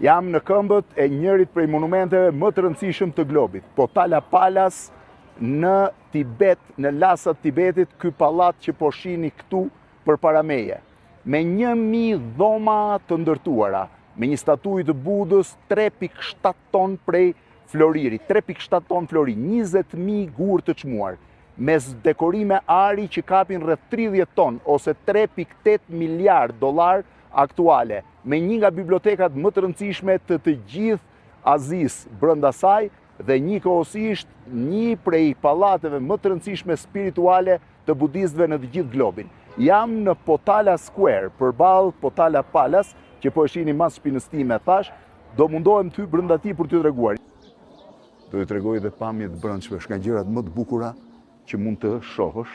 Jam në këmbët e njërit prej monumenteve më të rëndësishëm të globit, Potala Palace në Tibet, në lasat Tibetit, ky pallat që po shihni këtu përpara meje, me 1000 dhoma të ndërtuara, me një statuj të Budës 3.7 ton prej floriri, 3.7 ton flori, 20.000 gur të çmuar, me dekorime ari që kapin rreth 30 ton ose 3.8 miliard dollar aktuale, me një nga bibliotekat më të rëndësishme të gjithë Azisë brenda saj dhe njëkohësisht një prej pallateve më të rëndësishme spirituale të budistëve në të gjithë globin. Jam në Potala Square, përballë Potala Palace, që po e shihni mas shpinës time thash, do mundohem ty brenda tij për t'ju treguar. Do t'ju tregoj edhe pamjet brendshme, nga gjërat më të bukura që mund të shohësh.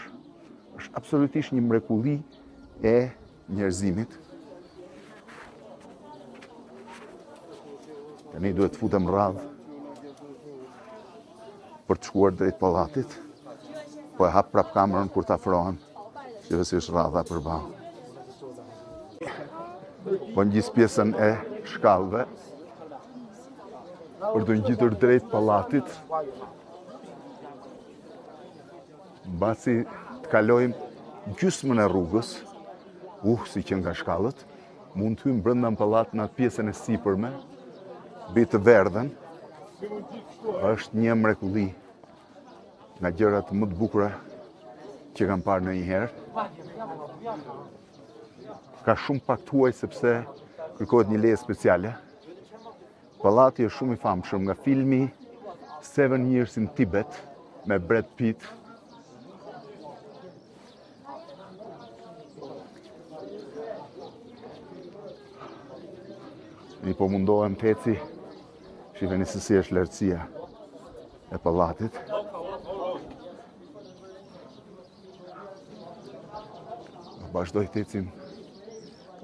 Është absolutisht një mrekulli e njerëzimit. Ne duhet të futem radhë për të shkuar drejt pallatit, po e hap prap kamerën kur të afrohem, që si është radha përballë. Po ngjis pjesën e shkallëve për të ngjitur drejt pallatit, mbasi të kalojmë gjysmën e rrugës, si që nga shkallët, mund të hyjmë brenda në pallat në atë pjesën e sipërme, mbi të verdhen, është një mrekulli nga gjërat më të bukura që kam parë ndonjëherë. Ka shumë pak të huaj sepse kërkohet një leje speciale. Pallati është shumë i famshëm nga filmi 7 Years in Tibet me Brad Pitt. Një po mundohem të eci, shifeni se si është lartësia e pallatit. Vazhdoj të ecim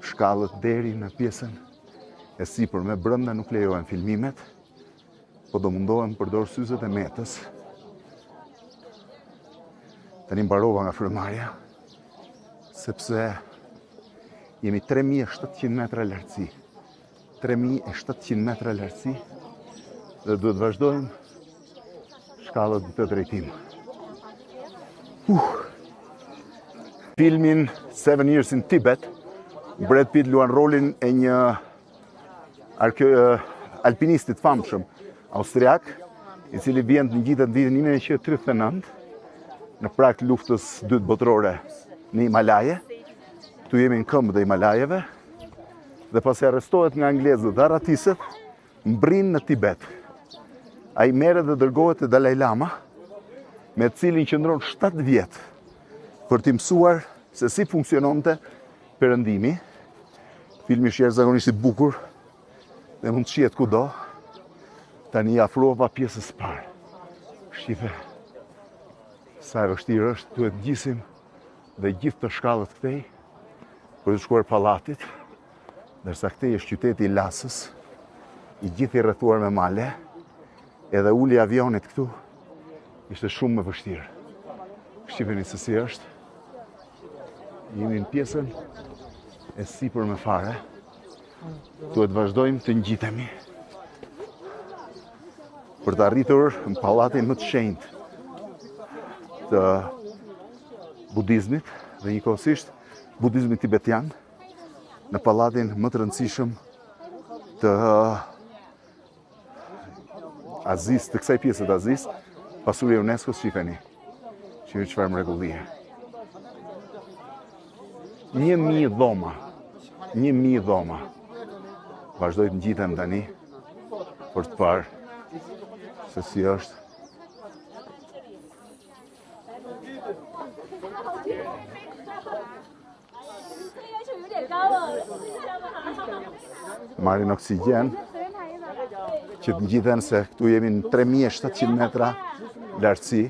shkallët deri në pjesën e sipërme, brenda nuk lejohen filmimet, po do mundohem përdor syzet e metës. Tani mbarova nga frymarrja, sepse jemi 3700 metra lartësi. 3700 metra lartësi dhe duhet vazhdojmë shkallët në të drejtim. Filmin 7 Years in Tibet, Brad Pitt luan rolin e një alpinistit famshëm austriak, i cili vjen të ngjitet në vitin 1939 në prag të luftës dytë botërore në Himalaje. Këtu jemi në këmbë të Himalajeve, dhe pas e arrestohet nga anglezët dhe aratiset, mbrin në Tibet. Ai merret dhe dërgohet te Dalai Lama, me cilin qëndron 7 vjet për t'i mësuar se si funksiononte perëndimi. Filmi është jashtëzakonisht i bukur dhe mund të shihet kudo. Tani afrova pjesës së parë. Shife sa e vështirë është, duhet gjisim dhe gjithë të shkallët këtej për të shkuar pallatit. Dërsa këtej është qyteti i Lasës, i gjithë i rrethuar me male, edhe uli avionit këtu ishte shumë më vështirë. Shqipeni se si është. Jemi në pjesën e sipërme fare. Duhet vazhdojmë të ngjitemi për të arritur në pallatin më të shenjtë të budizmit dhe njëkohësisht budizmit tibetian, në pallatin më të rëndësishëm të Azisë, të kësaj pjesë të Azisë, pasurje UNESCO-s, shifeni. Shifeni çfarë mrekullie. 1000 dhoma. 1000 dhoma. Vazhdoj të ngjitem tani për të parë se si është. Marrin oksigjen që të ngjiten se këtu jemi në 3700 metra lartësi.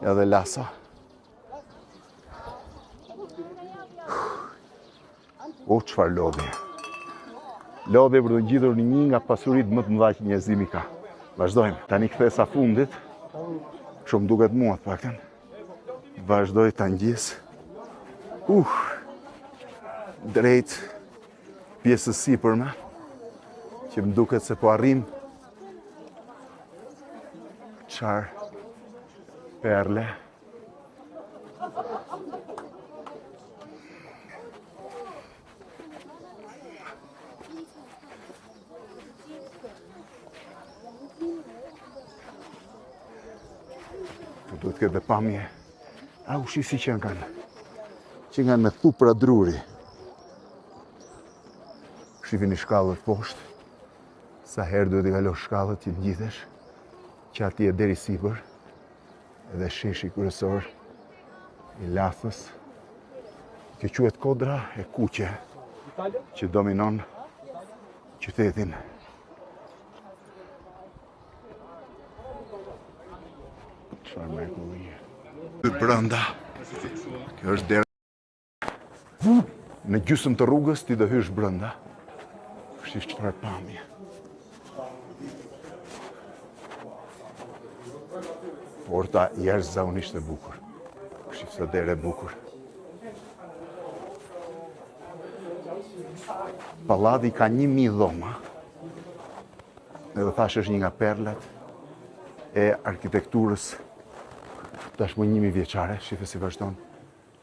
Edhe Lhasa. Çfarë lodhje. Lodhje për të ngjitur në një nga pasuritë më të mëdha që njerëzimi ka. Vazhdojmë. Tani kthesa fundit. Shumë duket mua të paktën. Vazhdoj ta ngjis Drejt pjesës sipërme, që më duket se po arrim qarë perle. Po duhet këtë dhe pamje. Shisi që nga në thupra druri. Shifin i shkallët poshtë. Sa herë duhet i kalosh shkallët që t'ngjitesh, që ati e deri sipër, edhe sheshi kryesor i Lathës, që quhet Kodra e Kuqe, që dominon qytetin. Çfarë mrekullie. Brenda. Kjo është dera. Në gjysmë të rrugës ti do hysh brenda. Kështu çfarë pamje. Porta jashtëzakonisht e bukur. Kështu sa derë e bukur. Pallati ka 1000 dhoma. Edhe thash është një nga perlat e arkitekturës tashmë 1000 vjeçare, shife si vazhdon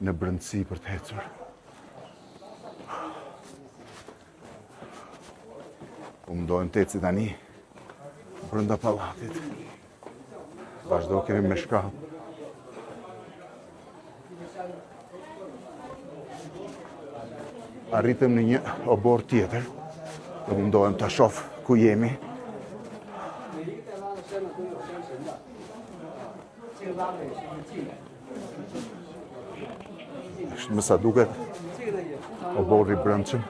në brendësi për të hecur. Po mdojmë të eci tani brenda pallatit. Vazhdo kemi me shkallë. Arritëm në një obor tjetër, dhe mundohem të shoh ku jemi. Më sa duket oborri brendshëm.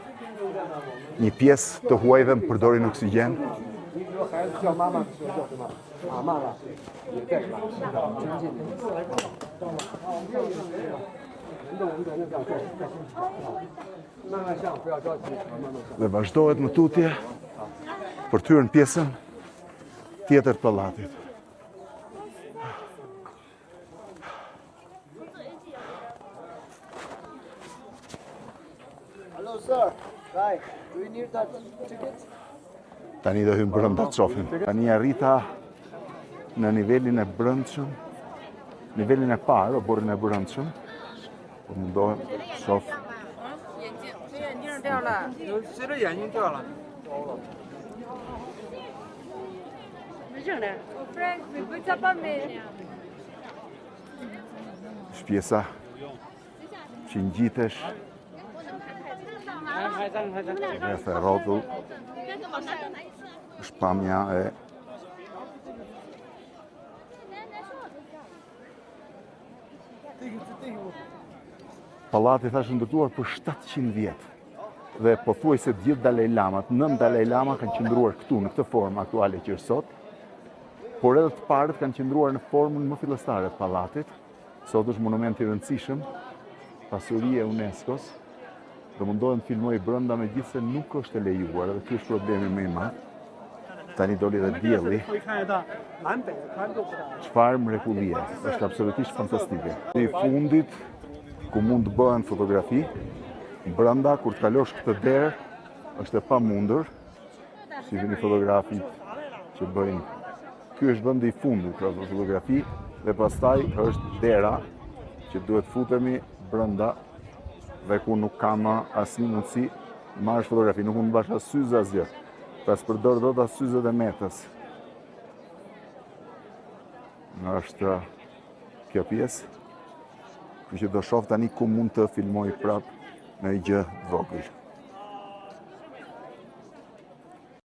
Një pjesë të huajve më përdorin oksigjen. Dhe vazhdohet në tutje për të hyrë në pjesën tjetër të pallatit. Hello sir, hi, do you need that ticket? Tani do hymë brenda të shohim. Tani arrita në nivelin e brendshëm, nivelin e parë, oborrin e brendshëm. Po mundohem të shoh. 眼镜掉了，谁的眼睛掉了？ 没事的。Frank, mi bëj ca pa me. Është pjesa që ngjitesh rreth e rrotull. Është pamja e pallati thashë ndërtuar për 700 vjet. Dhe pothuajse të gjithë Dalai Lamat, 9 Dalai Lama kanë qëndruar këtu në këtë formë aktuale që është sot, por edhe të parët kanë qëndruar në formën më fillestare të pallatit. Sot është monument i rëndësishëm, pasuri e UNESCO-s, dhe mundohem të filmoj brenda megjithëse nuk është e lejuar, edhe ky është problemi më i madh. Tani doli dhe dielli. Çfarë mrekullie, është absolutisht fantastike. Në fundit ku mund të bëhen fotografi, brenda kur të kalosh këtë derë, është e pamundur. Si vini fotografit që bëjnë. Ky është vendi i fundit për fotografi dhe pastaj është dera që duhet futemi brenda dhe ku nuk kam asnjë mundësi marrësh fotografi, nuk mund të bash as syze asgjë. Pas përdor dot as syzet e metës. Nga është kjo pjesë. Kështu që do shoh tani ku mund të filmoj prap në një gjë vogël.